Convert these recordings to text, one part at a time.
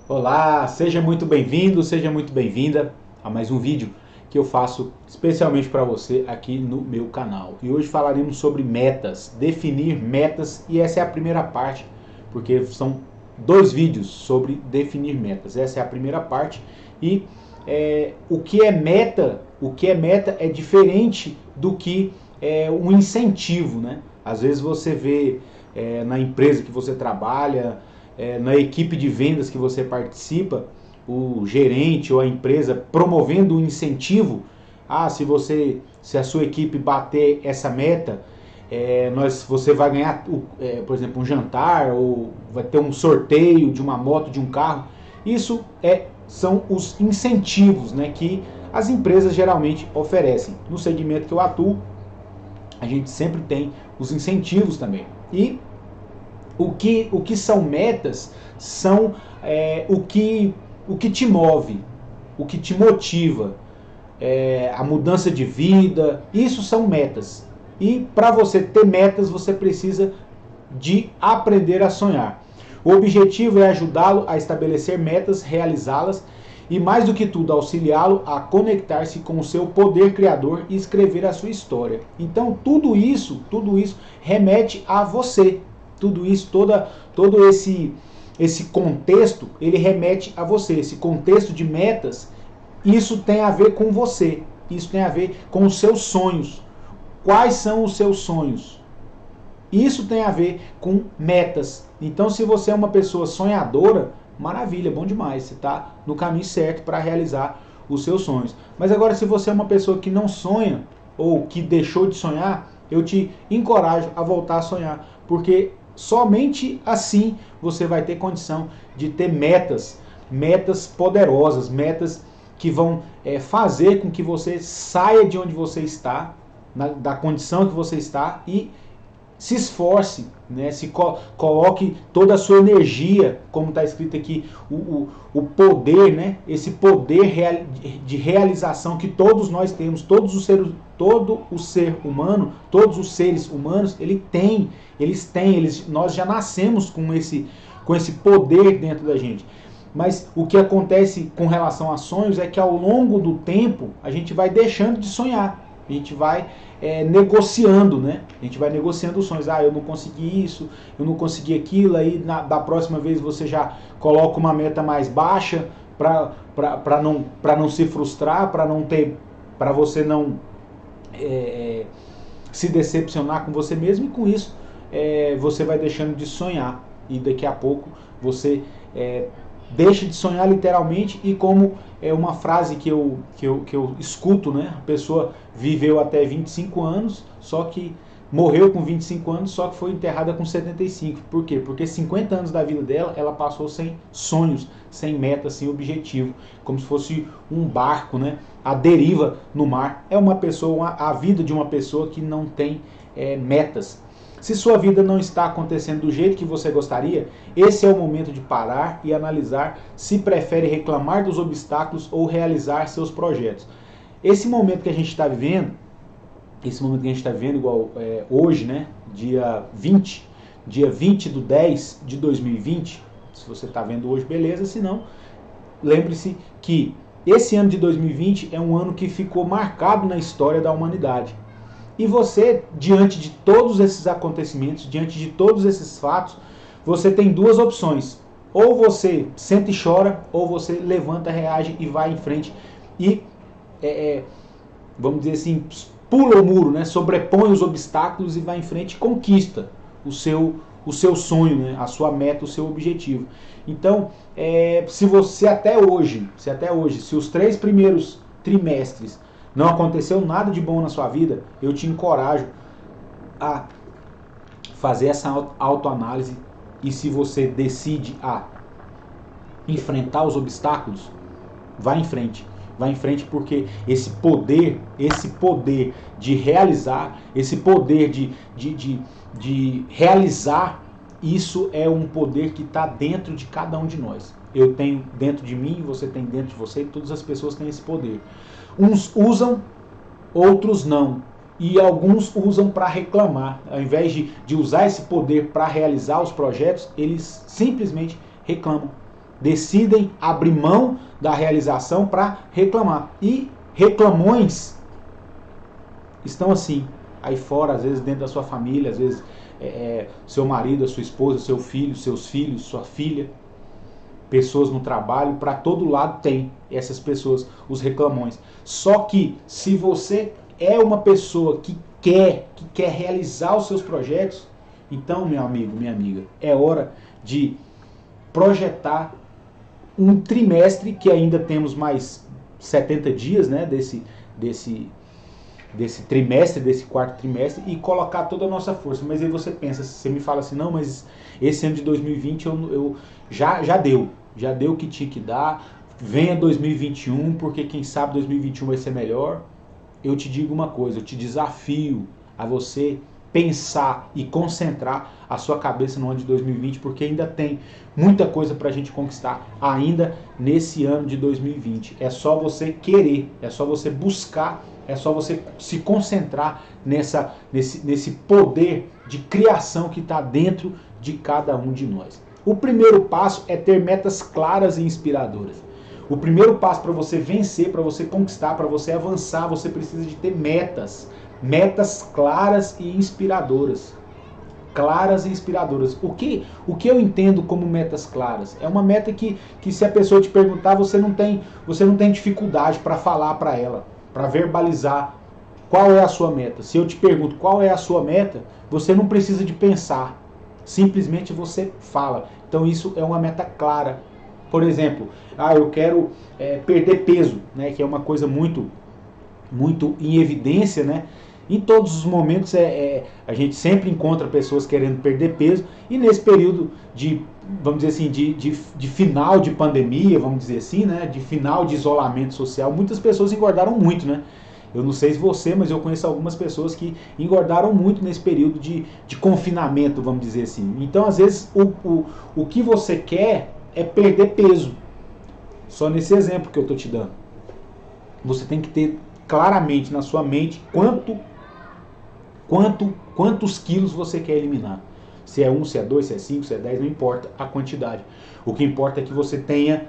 Olá, seja muito bem-vindo, seja muito bem-vinda a mais um vídeo que eu faço especialmente para você aqui no meu canal. E hoje falaremos sobre metas, definir metas, e essa é a primeira parte, porque são dois vídeos sobre definir metas. Essa é a primeira parte e o que é meta, é diferente do que um incentivo, né? Às vezes você vê na empresa que você trabalha, na equipe de vendas que você participa, o gerente ou a empresa promovendo um incentivo. Se a sua equipe bater essa meta, você vai ganhar, por exemplo, um jantar, ou vai ter um sorteio de uma moto, de um carro. Isso são os incentivos, né, que as empresas geralmente oferecem. No segmento que eu atuo, a gente sempre tem os incentivos também. E o que são metas são o que te move, o que te motiva, a mudança de vida. Isso são metas. E para você ter metas, você precisa de aprender a sonhar. O objetivo é ajudá-lo a estabelecer metas, realizá-las e, mais do que tudo, auxiliá-lo a conectar-se com o seu poder criador e escrever a sua história. Então, tudo isso remete a você. Tudo isso, todo esse contexto, ele remete a você. Esse contexto de metas, isso tem a ver com você. Isso tem a ver com os seus sonhos. Quais são os seus sonhos? Isso tem a ver com metas. Então, se você é uma pessoa sonhadora, maravilha, bom demais. Você está no caminho certo para realizar os seus sonhos. Mas agora, se você é uma pessoa que não sonha, ou que deixou de sonhar, eu te encorajo a voltar a sonhar. Porque somente assim você vai ter condição de ter metas poderosas, metas que vão fazer com que você saia de onde você está, da condição que você está, e se esforce, né? Coloque toda a sua energia, como está escrito aqui, o poder, né? Esse poder de realização que todos nós temos, todo o ser humano, todos os seres humanos, nós já nascemos com esse poder dentro da gente. Mas o que acontece com relação a sonhos é que ao longo do tempo a gente vai deixando de sonhar. A gente vai negociando, né? A gente vai negociando os sonhos. Eu não consegui isso, eu não consegui aquilo. Aí da próxima vez você já coloca uma meta mais baixa para não se frustrar, para você não se decepcionar com você mesmo. E com isso você vai deixando de sonhar. E daqui a pouco você deixa de sonhar literalmente, e como é uma frase que eu escuto, né? A pessoa viveu até 25 anos, só que morreu com 25 anos, só que foi enterrada com 75. Por quê? Porque 50 anos da vida dela, ela passou sem sonhos, sem meta, sem objetivo, como se fosse um barco, né? A deriva no mar. É a vida de uma pessoa que não tem metas. Se sua vida não está acontecendo do jeito que você gostaria, esse é o momento de parar e analisar se prefere reclamar dos obstáculos ou realizar seus projetos. Esse momento que a gente está vivendo, igual hoje, né, dia 20 de 10 de 2020, se você está vendo hoje, beleza, se não, lembre-se que esse ano de 2020 é um ano que ficou marcado na história da humanidade. E você, diante de todos esses acontecimentos, diante de todos esses fatos, você tem duas opções. Ou você senta e chora, ou você levanta, reage e vai em frente. E, vamos dizer assim, pula o muro, né? Sobrepõe os obstáculos e vai em frente e conquista o seu sonho, né? A sua meta, o seu objetivo. Então, se até hoje, se os 3 primeiros trimestres não aconteceu nada de bom na sua vida, eu te encorajo a fazer essa autoanálise. E se você decide a enfrentar os obstáculos, vá em frente. Vá em frente, porque esse poder de realizar, esse poder de realizar, isso é um poder que está dentro de cada um de nós. Eu tenho dentro de mim, você tem dentro de você, e todas as pessoas têm esse poder. Uns usam, outros não. E alguns usam para reclamar. Ao invés de usar esse poder para realizar os projetos, eles simplesmente reclamam. decidem abrir mão da realização para reclamar. E reclamões estão assim, aí fora, às vezes dentro da sua família, às vezes seu marido, a sua esposa, seu filho, seus filhos, sua filha, pessoas no trabalho, para todo lado tem essas pessoas, os reclamões. Só que se você é uma pessoa que quer realizar os seus projetos, então, meu amigo, minha amiga, é hora de projetar um trimestre, que ainda temos mais 70 dias, né, desse trimestre, desse quarto trimestre, e colocar toda a nossa força. Mas aí você pensa, você me fala assim, não, mas esse ano de 2020 já deu o que tinha que dar, venha 2021, porque quem sabe 2021 vai ser melhor. Eu te digo uma coisa, eu te desafio a você pensar e concentrar a sua cabeça no ano de 2020, porque ainda tem muita coisa para a gente conquistar ainda nesse ano de 2020. É só você querer, é só você buscar, é só você se concentrar nesse poder de criação que está dentro de cada um de nós. O primeiro passo é ter metas claras e inspiradoras. O primeiro passo para você vencer, para você conquistar, para você avançar, você precisa de ter metas. Metas claras e inspiradoras. Claras e inspiradoras. O que eu entendo como metas claras? É uma meta que se a pessoa te perguntar, você não tem dificuldade para falar para ela, para verbalizar qual é a sua meta. Se eu te pergunto qual é a sua meta, você não precisa de pensar. Simplesmente você fala. Então isso é uma meta clara. Por exemplo, eu quero perder peso, né, que é uma coisa muito em evidência, né? Em todos os momentos a gente sempre encontra pessoas querendo perder peso, e nesse período de, vamos dizer assim, de final de pandemia, vamos dizer assim, né, de final de isolamento social, muitas pessoas engordaram muito, né? Eu não sei se você, mas eu conheço algumas pessoas que engordaram muito nesse período de confinamento, vamos dizer assim. Então, às vezes, o que você quer é perder peso. Só nesse exemplo que eu estou te dando. Você tem que ter claramente na sua mente quantos quilos você quer eliminar. Se é 1, se é 2, se é 5, se é 10, não importa a quantidade. O que importa é que você tenha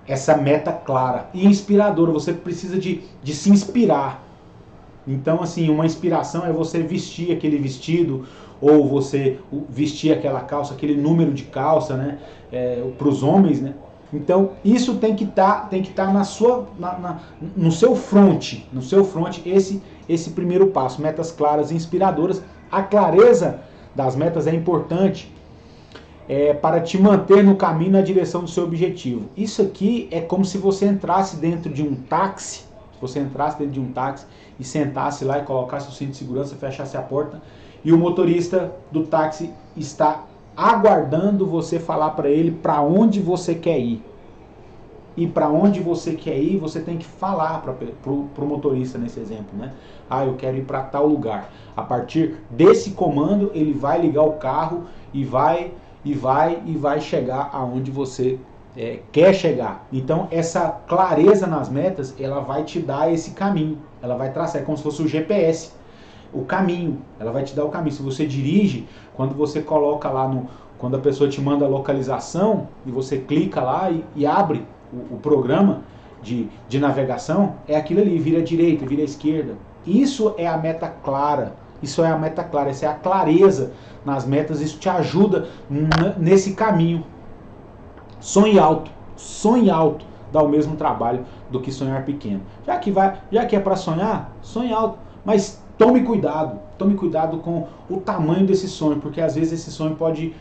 essa meta clara e inspiradora. Você precisa de se inspirar. Então, assim, uma inspiração é você vestir aquele vestido, ou você vestir aquela calça, aquele número de calça, né, para os homens, né? Então, isso tem que estar no seu front, esse primeiro passo, metas claras e inspiradoras. A clareza das metas é importante para te manter no caminho, na direção do seu objetivo. Isso aqui é como se você entrasse dentro de um táxi, e sentasse lá e colocasse o cinto de segurança, fechasse a porta, e o motorista do táxi está aguardando você falar para ele para onde você quer ir. E para onde você quer ir, você tem que falar para o motorista nesse exemplo, né? Eu quero ir para tal lugar. A partir desse comando, ele vai ligar o carro e vai chegar aonde você quer chegar. Então, essa clareza nas metas, ela vai te dar esse caminho. Ela vai traçar, é como se fosse o GPS. O caminho, ela vai te dar o caminho. Se você dirige, quando você coloca lá quando a pessoa te manda a localização e você clica lá e abre o programa de navegação, é aquilo ali, vira à direita, vira à esquerda. Isso é a meta clara. Isso é a meta clara, essa é a clareza nas metas. Isso te ajuda nesse caminho. Sonhe alto dá o mesmo trabalho do que sonhar pequeno. Já que é para sonhar, sonhe alto, mas tome cuidado com o tamanho desse sonho, porque às vezes esse sonho pode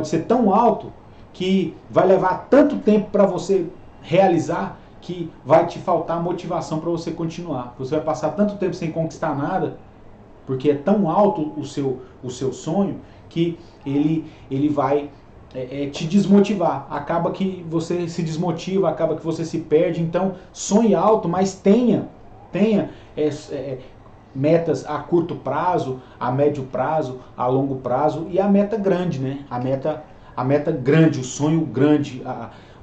ser tão alto que vai levar tanto tempo para você realizar que vai te faltar motivação para você continuar. Você vai passar tanto tempo sem conquistar nada, porque é tão alto o seu sonho, que ele vai te desmotivar. Acaba que você se desmotiva, acaba que você se perde. Então, sonhe alto, mas tenha metas a curto prazo, a médio prazo, a longo prazo, e a meta grande, né? A meta grande, o sonho grande,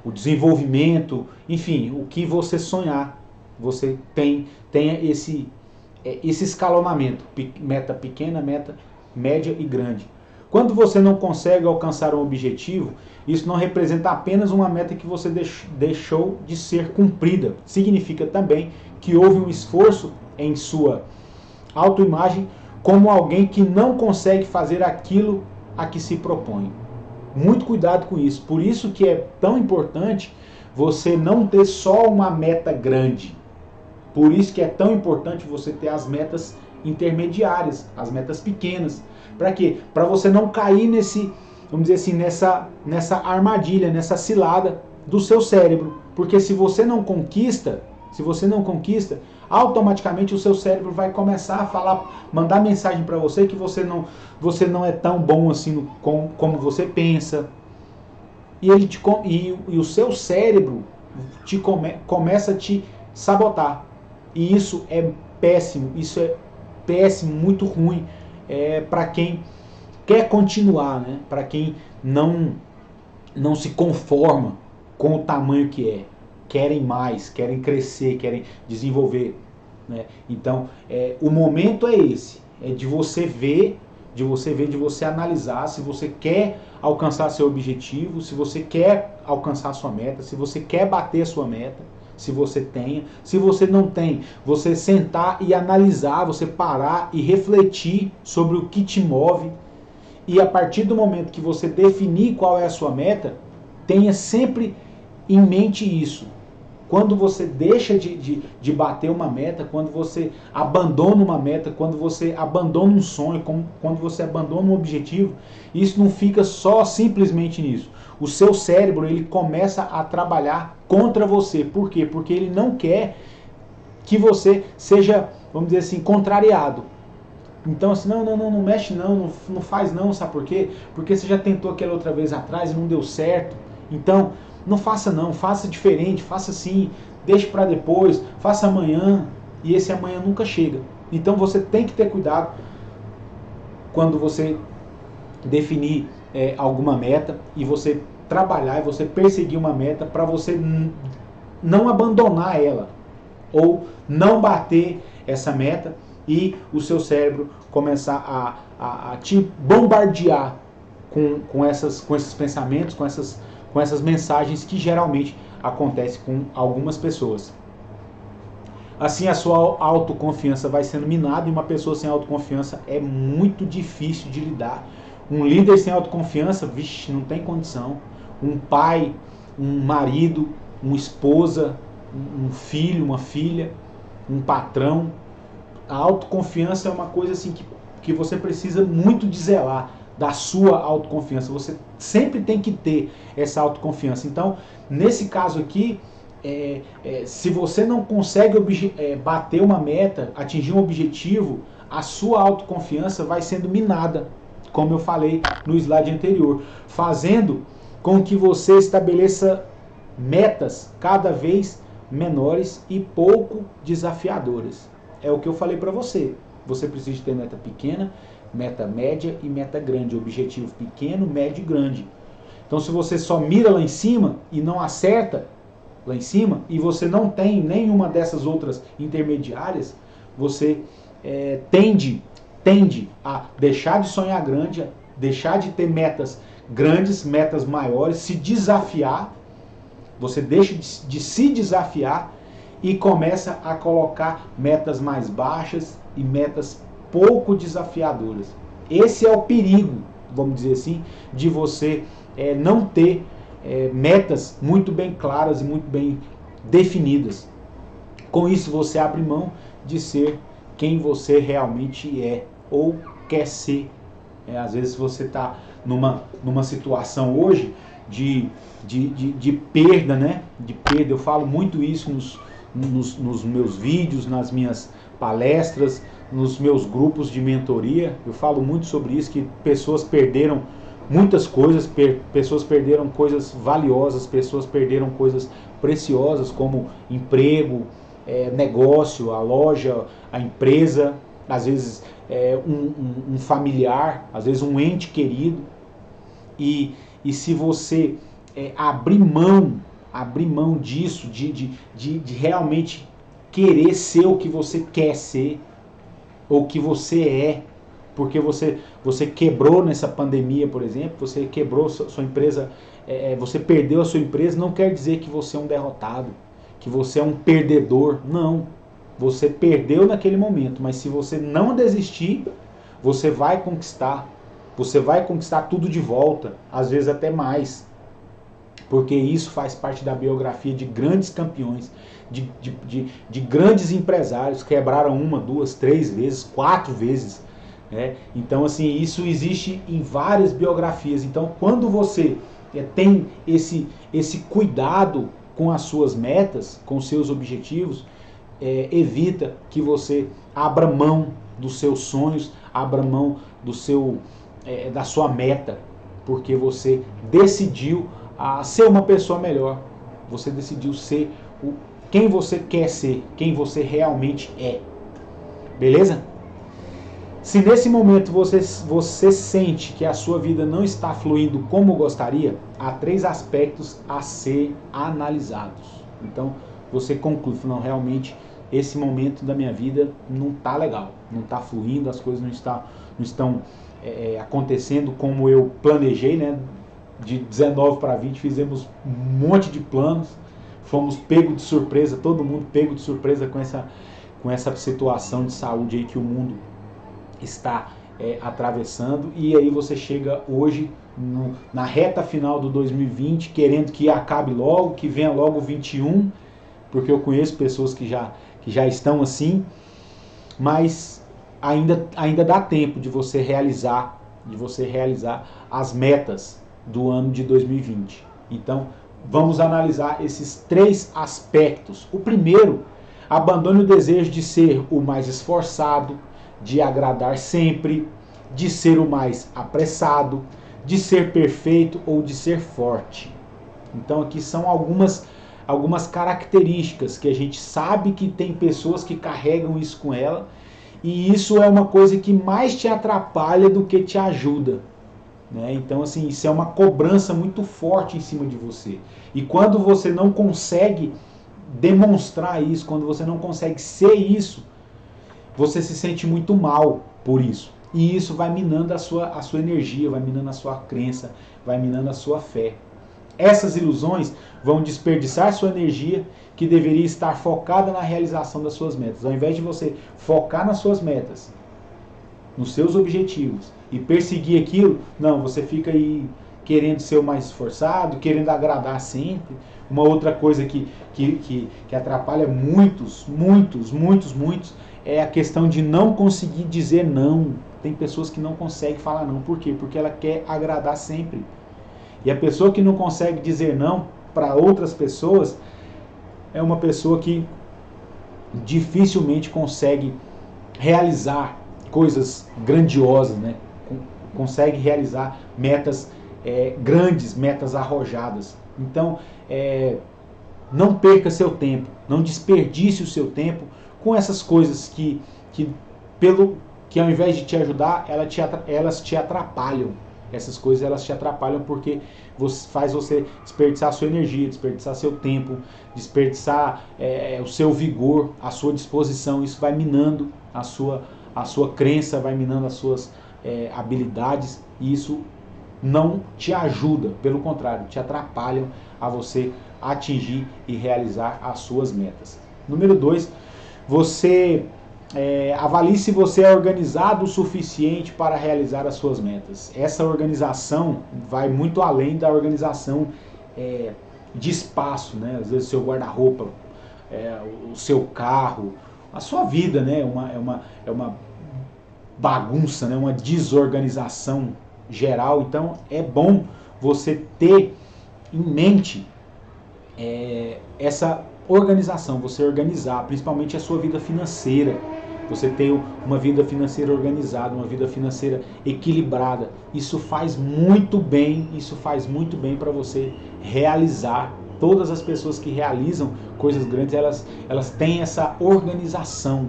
o desenvolvimento, enfim, o que você sonhar, você tenha esse escalonamento, meta pequena, meta média e grande. Quando você não consegue alcançar um objetivo, isso não representa apenas uma meta que você deixou de ser cumprida. Significa também que houve um esforço em sua autoimagem como alguém que não consegue fazer aquilo a que se propõe. Muito cuidado com isso. Por isso que é tão importante você não ter só uma meta grande. Por isso que é tão importante você ter as metas intermediárias, as metas pequenas. Para quê? Para você não cair nesse, vamos dizer assim, nessa armadilha, nessa cilada do seu cérebro. Porque se você não conquista, automaticamente o seu cérebro vai começar a falar, mandar mensagem para você que você não é tão bom assim como você pensa. E o seu cérebro começa a te sabotar. E isso é péssimo, muito ruim para quem quer continuar, né? Para quem não se conforma com o tamanho que é. Querem mais, querem crescer, querem desenvolver. Né? Então, o momento é esse, é de você ver, de você analisar se você quer alcançar seu objetivo, se você quer alcançar sua meta, se você quer bater a sua meta, se você tenha, se você não tem, você sentar e analisar, você parar e refletir sobre o que te move, e a partir do momento que você definir qual é a sua meta, tenha sempre em mente isso. Quando você deixa de bater uma meta, quando você abandona uma meta, quando você abandona um sonho, quando você abandona um objetivo, isso não fica só simplesmente nisso. O seu cérebro, ele começa a trabalhar contra você. Por quê? Porque ele não quer que você seja, vamos dizer assim, contrariado. Então assim, não mexe não faz não, sabe por quê? Porque você já tentou aquela outra vez atrás e não deu certo. Então, não faça não, faça diferente, faça assim, deixe para depois, faça amanhã, e esse amanhã nunca chega. Então você tem que ter cuidado quando você definir alguma meta e você trabalhar e você perseguir uma meta para você não abandonar ela ou não bater essa meta e o seu cérebro começar a te bombardear com esses pensamentos, com essas mensagens que geralmente acontecem com algumas pessoas. Assim a sua autoconfiança vai sendo minada e uma pessoa sem autoconfiança é muito difícil de lidar. Um líder sem autoconfiança, vixe, não tem condição. Um pai, um marido, uma esposa, um filho, uma filha, um patrão. A autoconfiança é uma coisa assim que você precisa muito de zelar da sua autoconfiança. Você sempre tem que ter essa autoconfiança. Então, nesse caso aqui, se você não consegue bater uma meta, atingir um objetivo, a sua autoconfiança vai sendo minada, como eu falei no slide anterior, fazendo com que você estabeleça metas cada vez menores e pouco desafiadoras. É o que eu falei para você. Você precisa ter meta pequena, meta média e meta grande. Objetivo pequeno, médio e grande. Então se você só mira lá em cima e não acerta lá em cima, e você não tem nenhuma dessas outras intermediárias, você tende a deixar de sonhar grande, deixar de ter metas grandes, metas maiores, se desafiar, você deixa de se desafiar e começa a colocar metas mais baixas e metas pouco desafiadoras. Esse é o perigo, vamos dizer assim, de você não ter metas muito bem claras e muito bem definidas. Com isso você abre mão de ser quem você realmente é ou quer ser. Às vezes você está numa situação hoje de perda, né? De perda. Eu falo muito isso nos meus vídeos, nas minhas palestras, nos meus grupos de mentoria. Eu falo muito sobre isso, que pessoas perderam muitas coisas, pessoas perderam coisas valiosas, pessoas perderam coisas preciosas como emprego, negócio, a loja, a empresa, às vezes um familiar, às vezes um ente querido. E se você abrir mão disso, de realmente querer ser o que você quer ser, ou o que você é, porque você quebrou nessa pandemia, por exemplo, você quebrou sua empresa, você perdeu a sua empresa, não quer dizer que você é um derrotado, que você é um perdedor. Não. Você perdeu naquele momento, mas se você não desistir, você vai conquistar. Você vai conquistar tudo de volta, às vezes até mais. Porque isso faz parte da biografia de grandes campeões, de grandes empresários, quebraram 1, 2, 3 vezes, 4 vezes. Né? Então, assim, isso existe em várias biografias. Então, quando você tem esse cuidado com as suas metas, com os seus objetivos, evita que você abra mão dos seus sonhos, abra mão da sua meta, porque você decidiu ser uma pessoa melhor. Você decidiu ser quem você quer ser, quem você realmente é. Beleza? Se nesse momento você sente que a sua vida não está fluindo como gostaria, há 3 aspectos a ser analisados. Então, você conclui, não, realmente esse momento da minha vida não está legal, não está fluindo, as coisas não estão acontecendo como eu planejei, né? De 19 para 20 fizemos um monte de planos, fomos pegos de surpresa, todo mundo pego de surpresa com essa situação de saúde aí que o mundo está atravessando, e aí você chega hoje na reta final do 2020 querendo que acabe logo, que venha logo o 21, porque eu conheço pessoas que já estão assim, mas ainda dá tempo de você realizar as metas do ano de 2020. Então, vamos analisar esses 3 aspectos. O primeiro, abandone o desejo de ser o mais esforçado, de agradar sempre, de ser o mais apressado, de ser perfeito ou de ser forte. Então, aqui são algumas características que a gente sabe que tem pessoas que carregam isso com ela, e isso é uma coisa que mais te atrapalha do que te ajuda. Né? Então, assim, isso é uma cobrança muito forte em cima de você. E quando você não consegue demonstrar isso, quando você não consegue ser isso, você se sente muito mal por isso. E isso vai minando a sua energia, vai minando a sua crença, vai minando a sua fé. Essas ilusões vão desperdiçar sua energia, que deveria estar focada na realização das suas metas. Ao invés de você focar nas suas metas, nos seus objetivos e perseguir aquilo, não, você fica aí querendo ser o mais esforçado, querendo agradar sempre. Uma outra coisa que atrapalha muitos é a questão de não conseguir dizer não. Tem pessoas que não conseguem falar não. Por quê? Porque ela quer agradar sempre. E a pessoa que não consegue dizer não para outras pessoas é uma pessoa que dificilmente consegue realizar coisas grandiosas, né? Consegue realizar metas grandes, metas arrojadas. Então, não perca seu tempo, não desperdice o seu tempo com essas coisas que ao invés de te ajudar, elas te atrapalham. Essas coisas elas te atrapalham porque faz você desperdiçar a sua energia, desperdiçar seu tempo, desperdiçar o seu vigor, a sua disposição. Isso vai minando a sua crença, vai minando as suas habilidades, e isso não te ajuda, pelo contrário, te atrapalham a você atingir e realizar as suas metas. Número 2, você avalie se você é organizado o suficiente para realizar as suas metas. Essa organização vai muito além da organização de espaço, né? Às vezes o seu guarda-roupa, o seu carro, a sua vida, né? É uma bagunça, né? Uma desorganização geral. Então é bom você ter em mente essa organização, você organizar, principalmente a sua vida financeira. Você ter uma vida financeira organizada, uma vida financeira equilibrada. Isso faz muito bem para você realizar. Todas as pessoas que realizam coisas grandes, elas têm essa organização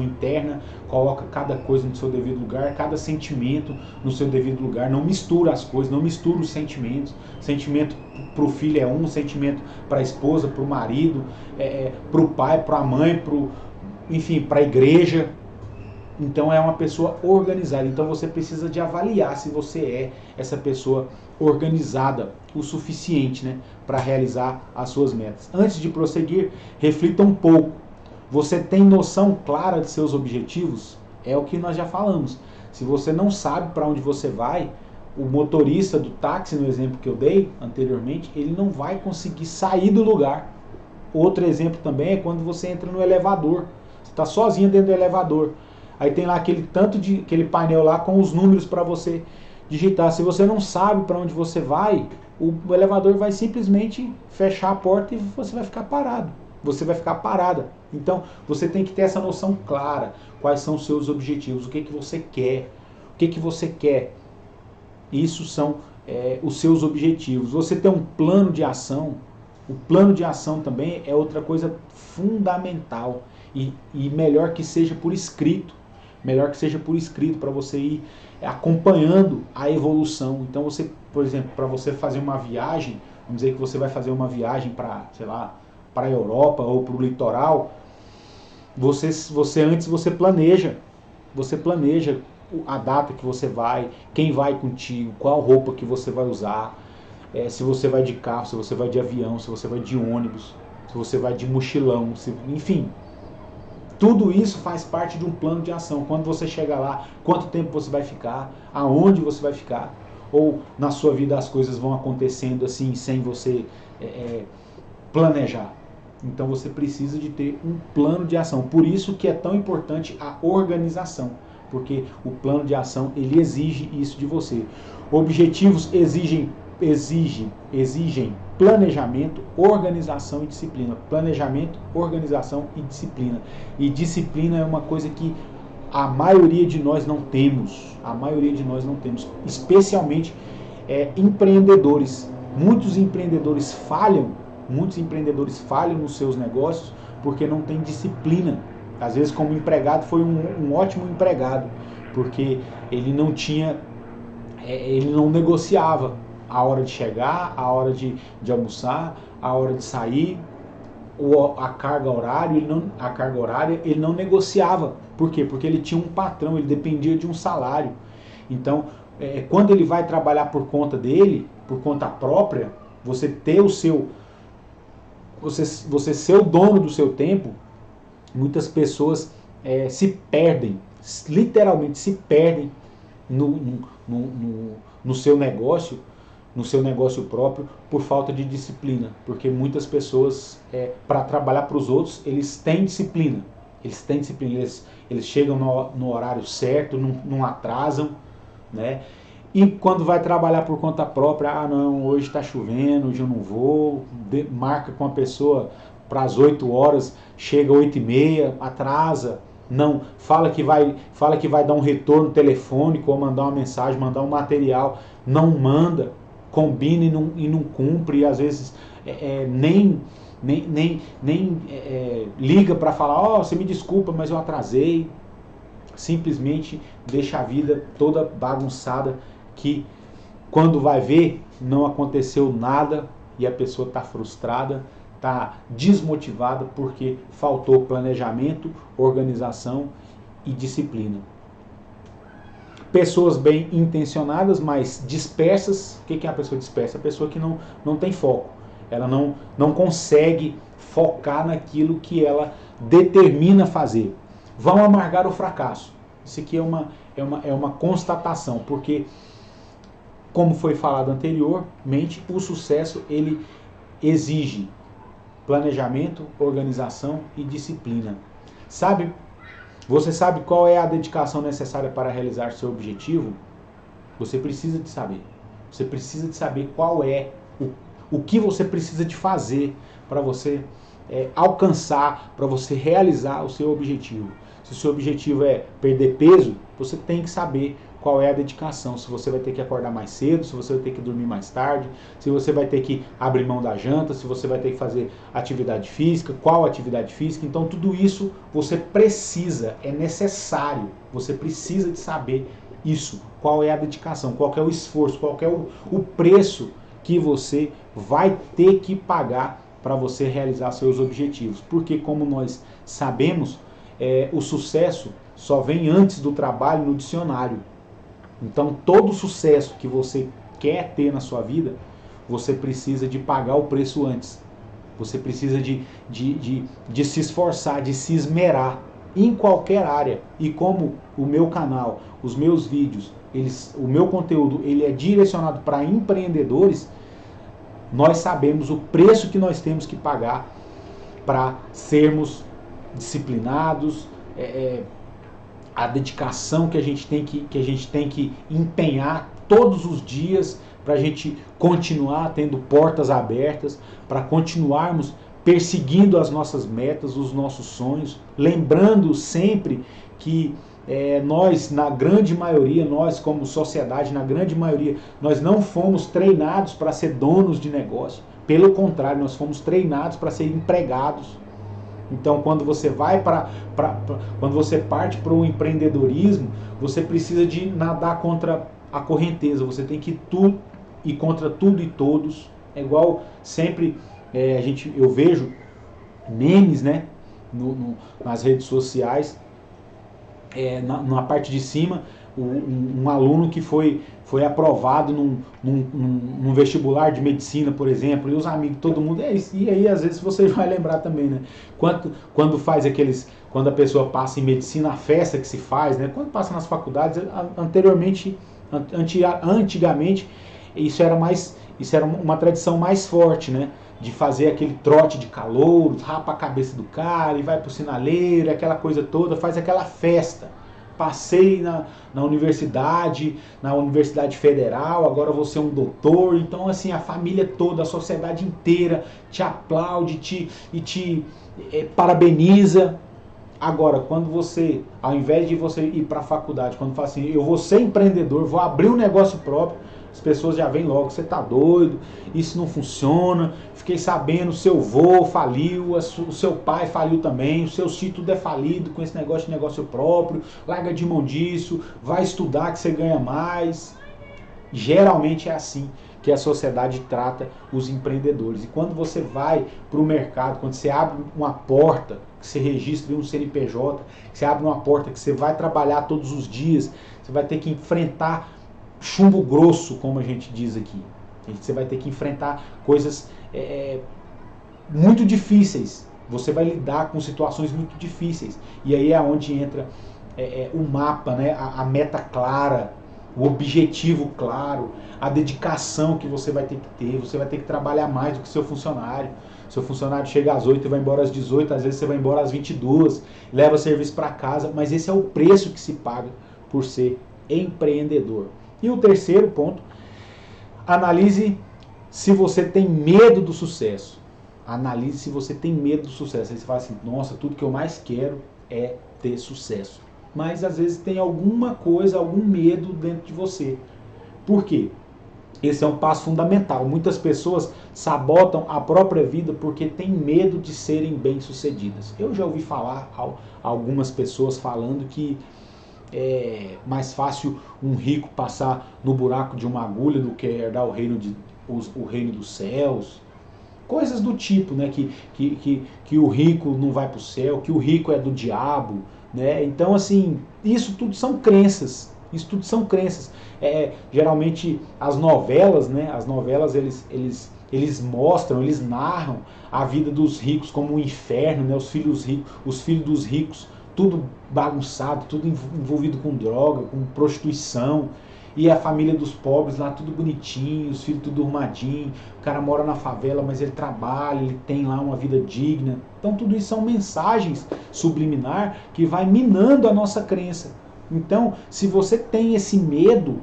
interna, coloca cada coisa no seu devido lugar, cada sentimento no seu devido lugar, não mistura as coisas, não mistura os sentimentos. Sentimento para o filho é um, sentimento para a esposa, para o marido, para o pai, para a mãe, enfim, para a igreja. Então é uma pessoa organizada. Então você precisa de avaliar se você é essa pessoa organizada o suficiente, né, para realizar as suas metas. Antes de prosseguir, reflita um pouco. Você tem noção clara de seus objetivos? É o que nós já falamos. Se você não sabe para onde você vai, o motorista do táxi, no exemplo que eu dei anteriormente, ele não vai conseguir sair do lugar. Outro exemplo também é quando você entra no elevador. Você está sozinho dentro do elevador. Aí tem lá aquele painel lá com os números para você digitar. Se você não sabe para onde você vai, o elevador vai simplesmente fechar a porta e você vai ficar parado. Você vai ficar parada. Então, você tem que ter essa noção clara. Quais são os seus objetivos? O que você quer? O que você quer? Isso são os seus objetivos. Você tem um plano de ação. O plano de ação também é outra coisa fundamental. E melhor que seja por escrito. Melhor que seja por escrito, para você ir acompanhando a evolução. Então, você, por exemplo, para você fazer uma viagem, vamos dizer que você vai fazer uma viagem para, sei lá, para a Europa ou para o litoral, você planeja a data que você vai, quem vai contigo, qual roupa que você vai usar, se você vai de carro, se você vai de avião, se você vai de ônibus, se você vai de mochilão, enfim. Tudo isso faz parte de um plano de ação. Quando você chega lá, quanto tempo você vai ficar, aonde você vai ficar, ou na sua vida as coisas vão acontecendo assim, sem você planejar. Então você precisa de ter um plano de ação. Por isso que é tão importante a organização, porque o plano de ação ele exige isso de você. Objetivos exigem planejamento, organização e disciplina. Planejamento, organização e disciplina. E disciplina é uma coisa que a maioria de nós não temos. A maioria de nós não temos. Especialmente empreendedores. Muitos empreendedores falham nos seus negócios porque não tem disciplina. Às vezes, como empregado, foi um ótimo empregado, porque ele não negociava a hora de chegar, a hora de almoçar, a hora de sair, a carga horária, ele não negociava. Por quê? Porque ele tinha um patrão, ele dependia de um salário. Então, quando ele vai trabalhar por conta dele, por conta própria, você ter o seu... Você ser o dono do seu tempo, muitas pessoas se perdem, literalmente se perdem no seu negócio próprio por falta de disciplina. Porque muitas pessoas, para trabalhar para os outros, eles têm disciplina. Eles chegam no horário certo, não atrasam, né? E quando vai trabalhar por conta própria, não, hoje está chovendo, hoje eu não vou, marca com a pessoa para as 8 horas, chega 8h30, atrasa, não, fala que vai dar um retorno telefônico ou mandar uma mensagem, mandar um material, não manda, combina e não cumpre, e às vezes nem liga para falar, você me desculpa, mas eu atrasei. Simplesmente deixa a vida toda bagunçada, que quando vai ver, não aconteceu nada e a pessoa está frustrada, está desmotivada porque faltou planejamento, organização e disciplina. Pessoas bem intencionadas, mas dispersas. O que é a pessoa dispersa? A pessoa que não tem foco. Ela não consegue focar naquilo que ela determina fazer. Vão amargar o fracasso. Isso aqui é uma constatação, porque, como foi falado anteriormente, o sucesso ele exige planejamento, organização e disciplina. Você sabe qual é a dedicação necessária para realizar seu objetivo? Você precisa de saber. Você precisa de saber qual é o que você precisa de fazer para você alcançar, para você realizar o seu objetivo. Se o seu objetivo é perder peso, você tem que saber qual é a dedicação. Se você vai ter que acordar mais cedo, se você vai ter que dormir mais tarde, se você vai ter que abrir mão da janta, se você vai ter que fazer atividade física, qual atividade física. Então tudo isso você precisa, é necessário, você precisa de saber isso. Qual é a dedicação, qual é o esforço, qual é o preço que você vai ter que pagar para você realizar seus objetivos. Porque, como nós sabemos, o sucesso só vem antes do trabalho no dicionário. Então, todo sucesso que você quer ter na sua vida, você precisa de pagar o preço antes. Você precisa de se esforçar, de se esmerar em qualquer área. E como o meu canal, os meus vídeos, o meu conteúdo, ele é direcionado para empreendedores, nós sabemos o preço que nós temos que pagar para sermos disciplinados, a dedicação que a gente tem que empenhar todos os dias para a gente continuar tendo portas abertas, para continuarmos perseguindo as nossas metas, os nossos sonhos, lembrando sempre que nós, na grande maioria, nós como sociedade, na grande maioria, nós não fomos treinados para ser donos de negócio. Pelo contrário, nós fomos treinados para ser empregados. Então, quando você quando você parte para o empreendedorismo, você precisa de nadar contra a correnteza. Você tem que ir contra tudo e todos. É igual sempre eu vejo memes, né, nas redes sociais. Na parte de cima, um aluno que foi aprovado num vestibular de medicina, por exemplo, e os amigos, todo mundo, e aí às vezes você vai lembrar também, né? Quando faz quando a pessoa passa em medicina, a festa que se faz, né? Quando passa nas faculdades, antigamente, isso era uma tradição mais forte, né? De fazer aquele trote de calouros, rapa a cabeça do cara e vai pro sinaleiro, aquela coisa toda, faz aquela festa. Passei na universidade federal, agora vou ser um doutor. Então, assim, a família toda, a sociedade inteira te aplaude e te parabeniza. Agora, quando você, ao invés de você ir para a faculdade, quando fala assim, eu vou ser empreendedor, vou abrir um negócio próprio, as pessoas já vêm logo, você tá doido, isso não funciona, fiquei sabendo, seu avô faliu, o seu pai faliu também, o seu sítio tudo é falido com esse negócio de negócio próprio, larga de mão disso, vai estudar que você ganha mais. Geralmente é assim que a sociedade trata os empreendedores. E quando você vai para o mercado, quando você abre uma porta, que você registra um CNPJ, que você abre uma porta que você vai trabalhar todos os dias, você vai ter que enfrentar chumbo grosso, como a gente diz aqui. Você vai ter que enfrentar coisas muito difíceis. Você vai lidar com situações muito difíceis. E aí é onde entra o mapa, né? A meta clara, o objetivo claro, a dedicação que você vai ter que ter. Você vai ter que trabalhar mais do que seu funcionário. Seu funcionário chega às 8 e vai embora às 18, às vezes você vai embora às 22, leva serviço para casa, mas esse é o preço que se paga por ser empreendedor. E o terceiro ponto, analise se você tem medo do sucesso. Analise se você tem medo do sucesso. Aí você fala assim, nossa, tudo que eu mais quero é ter sucesso. Mas às vezes tem alguma coisa, algum medo dentro de você. Por quê? Esse é um passo fundamental. Muitas pessoas sabotam a própria vida porque têm medo de serem bem-sucedidas. Eu já ouvi falar algumas pessoas falando que é mais fácil um rico passar no buraco de uma agulha do que herdar o reino dos céus. Coisas do tipo, né? Que o rico não vai para o céu, que o rico é do diabo, né? Então, assim, isso tudo são crenças. Isso tudo são crenças. Geralmente as novelas, né? As novelas eles mostram, eles narram a vida dos ricos como um inferno, né? Os filhos dos ricos, tudo bagunçado, tudo envolvido com droga, com prostituição. E a família dos pobres lá, tudo bonitinho, os filhos tudo arrumadinho. O cara mora na favela, mas ele trabalha, ele tem lá uma vida digna. Então tudo isso são mensagens subliminar que vai minando a nossa crença. Então, se você tem esse medo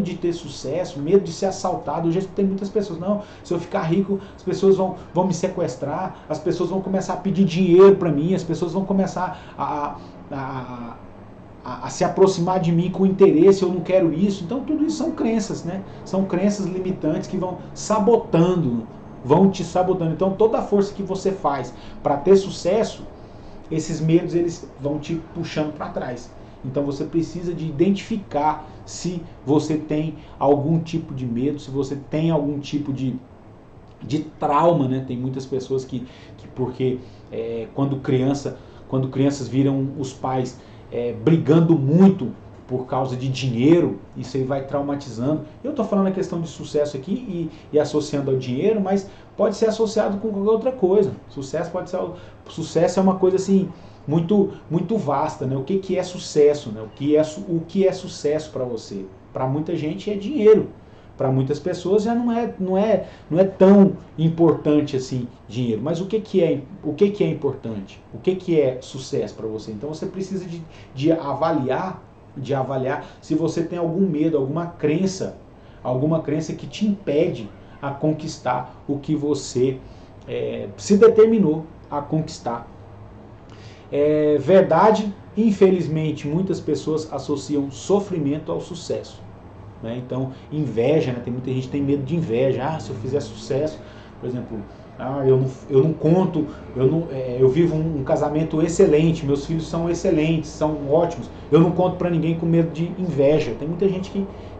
de ter sucesso, medo de ser assaltado, eu já escutei muitas pessoas, não, se eu ficar rico, as pessoas vão me sequestrar, as pessoas vão começar a pedir dinheiro para mim, as pessoas vão começar a se aproximar de mim com interesse, eu não quero isso. Então tudo isso são crenças, né? São crenças limitantes que vão te sabotando. Então toda a força que você faz para ter sucesso, esses medos eles vão te puxando para trás. Então você precisa de identificar se você tem algum tipo de medo, se você tem algum tipo de trauma, né? Tem muitas pessoas que porque quando crianças viram os pais brigando muito por causa de dinheiro, isso aí vai traumatizando. Eu estou falando a questão de sucesso aqui e associando ao dinheiro, mas pode ser associado com qualquer outra coisa. Sucesso é uma coisa assim muito muito vasta, né? O que é sucesso, né? O que é sucesso para você? Para muita gente é dinheiro. Para muitas pessoas já não é tão importante assim dinheiro. Mas o que é importante? O que é sucesso para você? Então você precisa de avaliar se você tem algum medo, alguma crença que te impede a conquistar o que você se determinou a conquistar. Verdade, infelizmente, muitas pessoas associam sofrimento ao sucesso. Né? Então, inveja, né? Tem muita gente que tem medo de inveja. Se eu fizer sucesso, por exemplo, eu não conto, eu vivo um casamento excelente, meus filhos são excelentes, são ótimos, eu não conto para ninguém com medo de inveja. Tem muita gente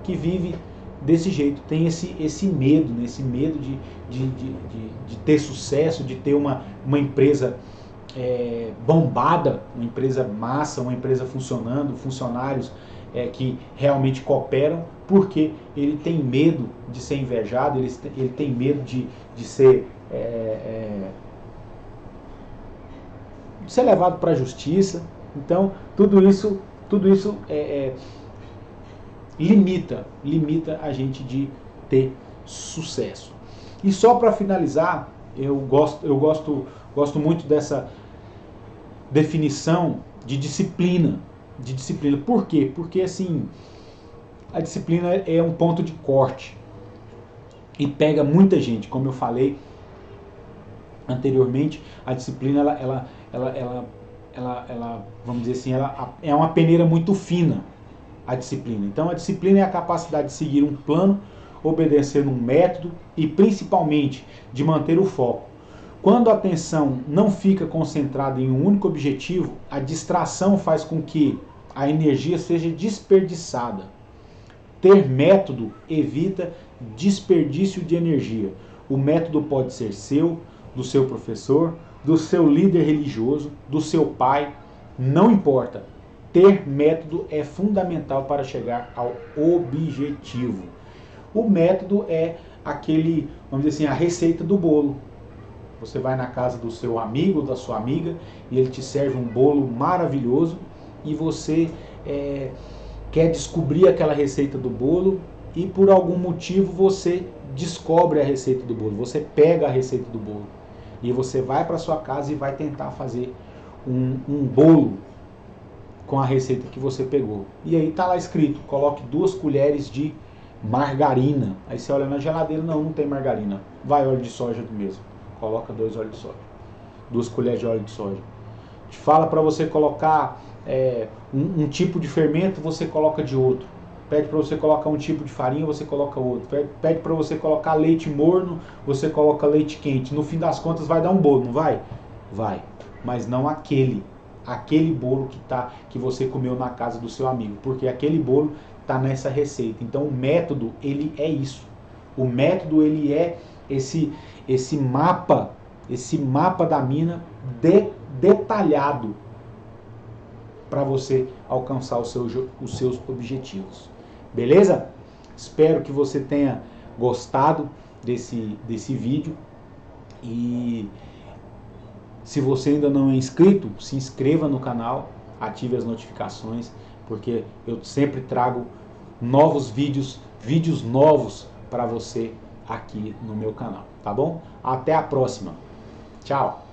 que vive desse jeito, tem esse medo, né? Esse medo de ter sucesso, de ter uma empresa bombada, uma empresa massa, uma empresa funcionando, funcionários que realmente cooperam, porque ele tem medo de ser invejado, ele tem medo de ser levado para a justiça. Então, tudo isso limita a gente de ter sucesso. E só para finalizar, eu gosto muito dessa definição de disciplina. Por quê? Porque assim, a disciplina é um ponto de corte e pega muita gente. Como eu falei anteriormente, a disciplina ela vamos dizer assim, ela é uma peneira muito fina, a disciplina. Então a disciplina é a capacidade de seguir um plano, obedecer um método e principalmente de manter o foco. Quando a atenção não fica concentrada em um único objetivo, a distração faz com que a energia seja desperdiçada. Ter método evita desperdício de energia. O método pode ser seu, do seu professor, do seu líder religioso, do seu pai, não importa. Ter método é fundamental para chegar ao objetivo. O método é vamos dizer assim, a receita do bolo. Você vai na casa do seu amigo, da sua amiga, e ele te serve um bolo maravilhoso, e você quer descobrir aquela receita do bolo, e por algum motivo você descobre a receita do bolo, você pega a receita do bolo, e você vai para sua casa e vai tentar fazer um bolo com a receita que você pegou. E aí está lá escrito, coloque 2 colheres de margarina. Aí você olha na geladeira, não tem margarina. Vai óleo de soja mesmo. Coloca 2 óleos de soja. 2 colheres de óleo de soja. Te fala para você colocar um tipo de fermento, você coloca de outro. Pede para você colocar um tipo de farinha, você coloca outro. Pede para você colocar leite morno, você coloca leite quente. No fim das contas vai dar um bolo, não vai? Vai. Mas não aquele bolo que você comeu na casa do seu amigo, porque aquele bolo está nessa receita. Então o método, ele é isso. O método, ele é esse mapa da mina detalhado para você alcançar os seus objetivos. Beleza? Espero que você tenha gostado desse vídeo. E se você ainda não é inscrito, se inscreva no canal, ative as notificações, porque eu sempre trago novos vídeos novos para você aqui no meu canal, tá bom? Até a próxima. Tchau!